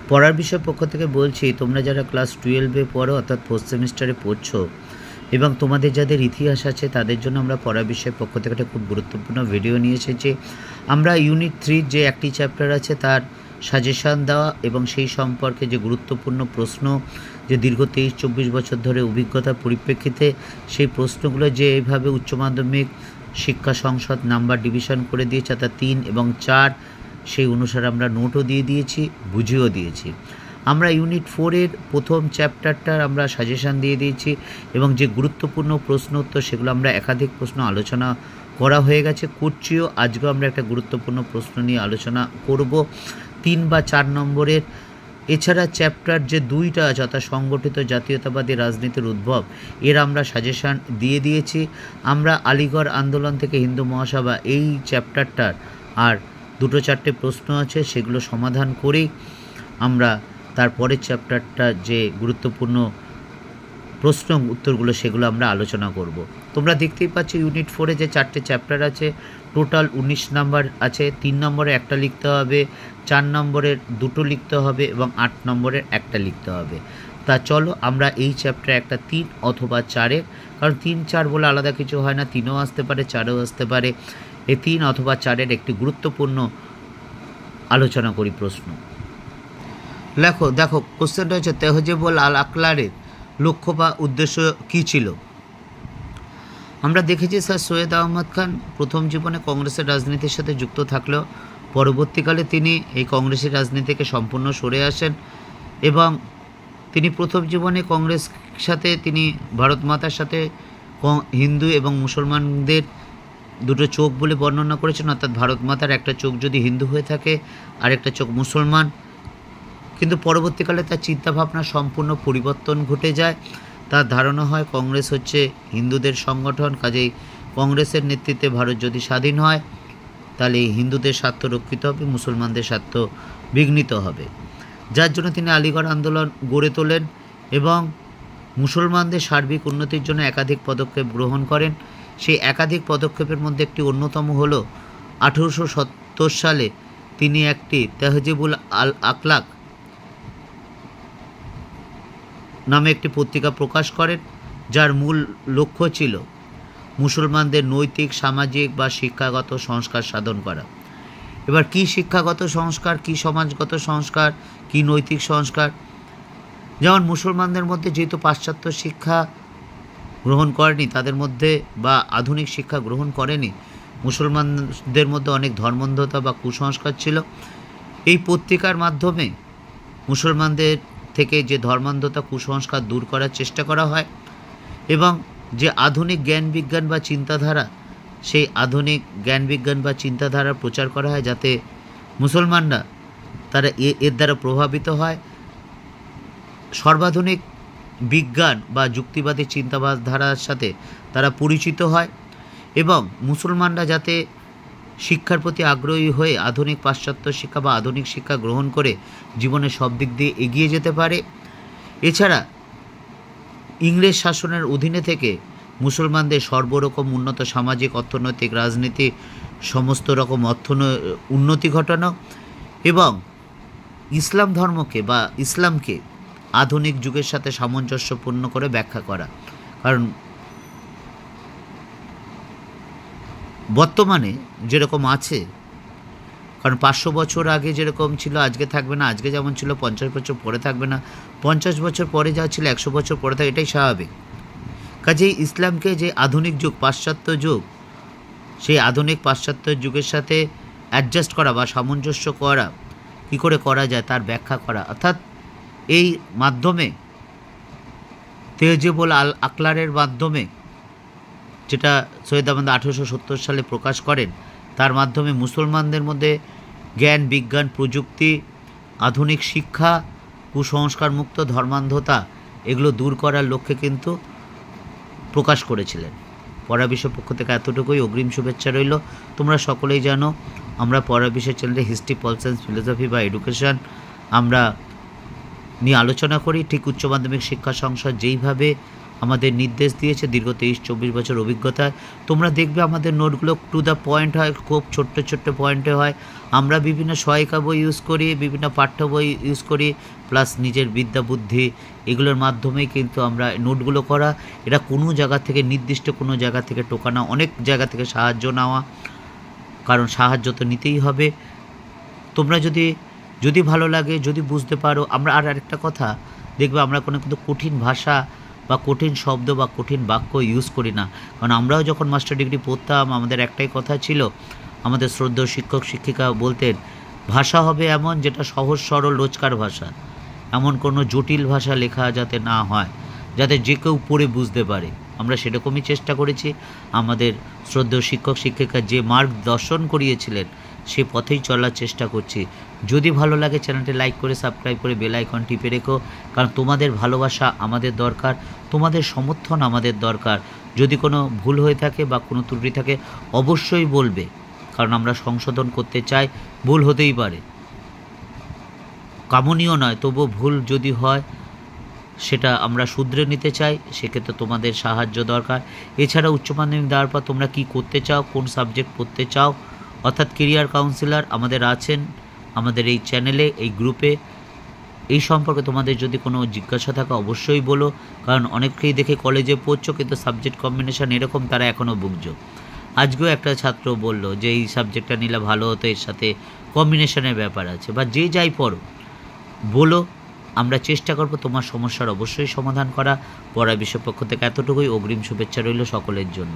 পড়ার বিষয় পক্ষ থেকে বলছি, তোমরা যারা ক্লাস 12-এ পড়ো অর্থাৎ 4th সেমিস্টারে পড়ছো এবং তোমাদের যাদের ইতিহাস আছে তাদের জন্য আমরা পড়ার বিষয়ের পক্ষ থেকে একটা খুব গুরুত্বপূর্ণ ভিডিও নিয়ে এসেছি। আমরা ইউনিট 3 যে একটি চ্যাপ্টার আছে তার সাজেশান দেওয়া এবং সেই সম্পর্কে যে গুরুত্বপূর্ণ প্রশ্ন, যে দীর্ঘ 23-24 বছর ধরে অভিজ্ঞতার পরিপ্রেক্ষিতে সেই প্রশ্নগুলো যে এইভাবে উচ্চ মাধ্যমিক শিক্ষা সংসদ নাম্বার ডিভিশন করে দিয়েছে, অর্থাৎ 3 এবং 4, সেই অনুসারে আমরা নোটও দিয়ে দিয়েছি, বুঝিয়েও দিয়েছি। আমরা ইউনিট 4-এর প্রথম চ্যাপ্টারটার আমরা সাজেশান দিয়ে দিয়েছি এবং যে গুরুত্বপূর্ণ প্রশ্ন উত্তর সেগুলো আমরা একাধিক প্রশ্ন আলোচনা করা হয়ে গেছে, করছিও। আজকেও আমরা একটা গুরুত্বপূর্ণ প্রশ্ন নিয়ে আলোচনা করব 3 বা 4 নম্বরের। এছাড়া চ্যাপ্টার যে 2টা আছে অর্থাৎ সংগঠিত জাতীয়তাবাদী রাজনীতির উদ্ভব, এর আমরা সাজেশান দিয়ে দিয়েছি। আমরা আলিগড় আন্দোলন থেকে হিন্দু মহাসভা এই চ্যাপ্টারটার আর 2-4টে প্রশ্ন আছে, সেগুলো সমাধান করেই আমরা তারপরের চ্যাপ্টারটা যে গুরুত্বপূর্ণ প্রশ্ন উত্তরগুলো সেগুলো আমরা আলোচনা করব। তোমরা দেখতেই পাচ্ছ ইউনিট 4-এ যে 4টে চ্যাপ্টার আছে, টোটাল 19 নাম্বার আছে। 3 নম্বরে একটা লিখতে হবে, 4 নম্বরের 2টো লিখতে হবে এবং 8 নম্বরের একটা লিখতে হবে। তা চলো আমরা এই চ্যাপ্টারে একটা 3 অথবা 4-এর, কারণ 3-4 বলে আলাদা কিছু হয় না, 3ও আসতে পারে 4ও আসতে পারে, এই 3 অথবা 4-এর একটি গুরুত্বপূর্ণ আলোচনা করি প্রশ্ন। দেখো কোশ্চেনটা হচ্ছে তেহজিবুল আল আকলারের লক্ষ্য বা উদ্দেশ্য কী ছিল। আমরা দেখেছি স্যার সৈয়দ আহমদ খান প্রথম জীবনে কংগ্রেসের রাজনীতির সাথে যুক্ত থাকলেও পরবর্তীকালে তিনি এই কংগ্রেসের রাজনীতি থেকে সম্পূর্ণ সরে আসেন এবং তিনি প্রথম জীবনে কংগ্রেস সাথে তিনি ভারত মাতার সাথে হিন্দু এবং মুসলমানদের দুটো চোখ বলে বর্ণনা করেছেন, অর্থাৎ ভারত মাতার একটা চোখ যদি হিন্দু হয়ে থাকে আর একটা চোখ মুসলমান। কিন্তু পরবর্তীকালে তার চিন্তাভাবনা সম্পূর্ণ পরিবর্তন ঘটে যায়। তার ধারণা হয় কংগ্রেস হচ্ছে হিন্দুদের সংগঠন, কাজেই কংগ্রেসের নেতৃত্বে ভারত যদি স্বাধীন হয় তাহলে হিন্দুদের স্বার্থ রক্ষিত হবে, মুসলমানদের স্বার্থ বিঘ্নিত হবে। যার জন্য তিনি আলিগড় আন্দোলন গড়ে তোলেন এবং মুসলমানদের সার্বিক উন্নতির জন্য একাধিক পদক্ষেপ গ্রহণ করেন। সেই একাধিক পদক্ষেপের মধ্যে একটি অন্যতম হলো 1870 সালে তিনি একটি তেহজিবুল আল আকলাক নামে একটি পত্রিকা প্রকাশ করেন, যার মূল লক্ষ্য ছিল মুসলমানদের নৈতিক, সামাজিক বা শিক্ষাগত সংস্কার সাধন করা। এবার কি শিক্ষাগত সংস্কার, কি সমাজগত সংস্কার, কি নৈতিক সংস্কার? যেমন মুসলমানদের মধ্যে যেহেতু পাশ্চাত্য শিক্ষা গ্রহণ করেনি, তাদের মধ্যে বা আধুনিক শিক্ষা গ্রহণ করেনি, মুসলমানদের মধ্যে অনেক ধর্মান্ধতা বা কুসংস্কার ছিল। এই পত্রিকার মাধ্যমে মুসলমানদের থেকে যে ধর্মান্ধতা, কুসংস্কার দূর করার চেষ্টা করা হয় এবং যে আধুনিক জ্ঞান বিজ্ঞান বা চিন্তাধারা, সেই আধুনিক জ্ঞান বিজ্ঞান বা চিন্তাধারার প্রচার করা হয়, যাতে মুসলমানরা তারা এর দ্বারা প্রভাবিত হয়, সর্বাধুনিক বিজ্ঞান বা যুক্তিবাদী চিন্তাধারার সাথে তারা পরিচিত হয় এবং মুসলমানরা যাতে শিক্ষার প্রতি আগ্রহী হয়ে আধুনিক পাশ্চাত্য শিক্ষা বা আধুনিক শিক্ষা গ্রহণ করে জীবনে সব দিক দিয়ে এগিয়ে যেতে পারে। এছাড়া ইংরেজ শাসনের অধীনে থেকে মুসলমানদের সর্বরকম উন্নত সামাজিক, অর্থনৈতিক, রাজনীতি সমস্ত রকম উন্নতি ঘটানো এবং ইসলাম ধর্মকে বা ইসলামকে আধুনিক যুগের সাথে সামঞ্জস্যপূর্ণ করে ব্যাখ্যা করা। কারণ বর্তমানে যেরকম আছে, কারণ 500 বছর আগে যেরকম ছিল আজকে থাকবে না, আজকে যেমন ছিল 50 বছর পরে থাকবে না, 50 বছর পরে যা ছিল 100 বছর পরে থাকবে, এটাই স্বাভাবিক। কাজেই ইসলামকে যে আধুনিক যুগ, পাশ্চাত্য যুগ, সেই আধুনিক পাশ্চাত্য যুগের সাথে অ্যাডজাস্ট করা বা সামঞ্জস্য করা কী করে করা যায় তার ব্যাখ্যা করা, অর্থাৎ এই মাধ্যমে তেহজিবুল আল আকলারের মাধ্যমে, যেটা সৈয়দ আহমদ 1870 সালে প্রকাশ করেন, তার মাধ্যমে মুসলমানদের মধ্যে জ্ঞান বিজ্ঞান, প্রযুক্তি, আধুনিক শিক্ষা, কুসংস্কার মুক্ত ধর্মান্ধতা এগুলো দূর করার লক্ষ্যে কিন্তু প্রকাশ করেছিলেন। পড়া বিষয় পক্ষ থেকে এতটুকুই, অগ্রিম শুভেচ্ছা রইল। তোমরা সকলেই জানো আমরা পড়া বিষয় চ্যানেলে হিস্ট্রি, পল সায়েন্স, ফিলোসফি বা এডুকেশান আমরা নিয়ে আলোচনা করি। ঠিক উচ্চ মাধ্যমিক শিক্ষা সংসদ যেইভাবে আমাদের নির্দেশ দিয়েছে দীর্ঘ 23-24 বছর অভিজ্ঞতায়। তোমরা দেখবে আমাদের নোটগুলো টু দ্য পয়েন্ট হয়, খুব ছোট্ট ছোট্ট পয়েন্টে হয়। আমরা বিভিন্ন সহায়িকা বই ইউজ করি, বিভিন্ন পাঠ্য বই ইউজ করি, প্লাস নিজের বিদ্যা বুদ্ধি এগুলোর মাধ্যমেই কিন্তু আমরা নোটগুলো করা। এটা কোনো জায়গা থেকে নির্দিষ্ট কোনো জায়গা থেকে টোকানো, অনেক জায়গা থেকে সাহায্য নেওয়া, কারণ সাহায্য তো নিতেই হবে। তোমরা যদি ভালো লাগে, যদি বুঝতে পারো, আমরা আরেকটা কথা দেখবে, আমরা কোনো কিন্তু কঠিন ভাষা বা কঠিন শব্দ বা কঠিন বাক্য ইউজ করি না। কারণ আমরাও যখন মাস্টার ডিগ্রি পড়তাম আমাদের একটাই কথা ছিল, আমাদের শ্রদ্ধেয় শিক্ষক শিক্ষিকা বলতেন, ভাষা হবে এমন যেটা সহজ সরল রোজকার ভাষা, এমন কোনো জটিল ভাষা লেখা যাতে না হয়, যাতে যে কেউ পড়ে বুঝতে পারে। আমরা সেরকমই চেষ্টা করেছি। আমাদের শ্রদ্ধেয় শিক্ষক শিক্ষিকা যে মার্গদর্শন করিয়েছিলেন সে পথেই চলার চেষ্টা করছি। যদি ভালো লাগে চ্যানেলটি লাইক করে সাবস্ক্রাইব করে বেল আইকন টিপে রেখো, কারণ তোমাদের ভালোবাসা আমাদের দরকার, তোমাদের সমর্থন আমাদের দরকার। যদি কোনো ভুল হয়ে থাকে বা কোনো ত্রুটি থাকে অবশ্যই বলবে, কারণ আমরা সংশোধন করতে চাই। ভুল হতেই পারে, কামনীয় নয়, তবুও ভুল যদি হয় সেটা আমরা শুধরে নিতে চাই, সেক্ষেত্রে তোমাদের সাহায্য দরকার। এছাড়া উচ্চ মাধ্যমিক দেওয়ার পর তোমরা কী করতে চাও, কোন সাবজেক্ট পড়তে চাও, অর্থাৎ কেরিয়ার কাউন্সিলর আমাদের আছেন আমাদের এই চ্যানেলে, এই গ্রুপে। এই সম্পর্কে তোমাদের যদি কোনো জিজ্ঞাসা থাকে অবশ্যই বলো, কারণ অনেককেই দেখে কলেজে পড়ছো কিন্তু সাবজেক্ট কম্বিনেশন এরকম, তারা এখনও ভুগছো। আজকেও একটা ছাত্র বলল যে এই সাবজেক্টটা নিলে ভালো হতো, এর সাথে কম্বিনেশনের ব্যাপার আছে, বা যে যাই পড়ো বলো, আমরা চেষ্টা করব তোমার সমস্যার অবশ্যই সমাধান করা। পড়া বিষয় পক্ষ থেকে এতটুকুই। অগ্রিম শুভেচ্ছা রইল সকলের জন্য।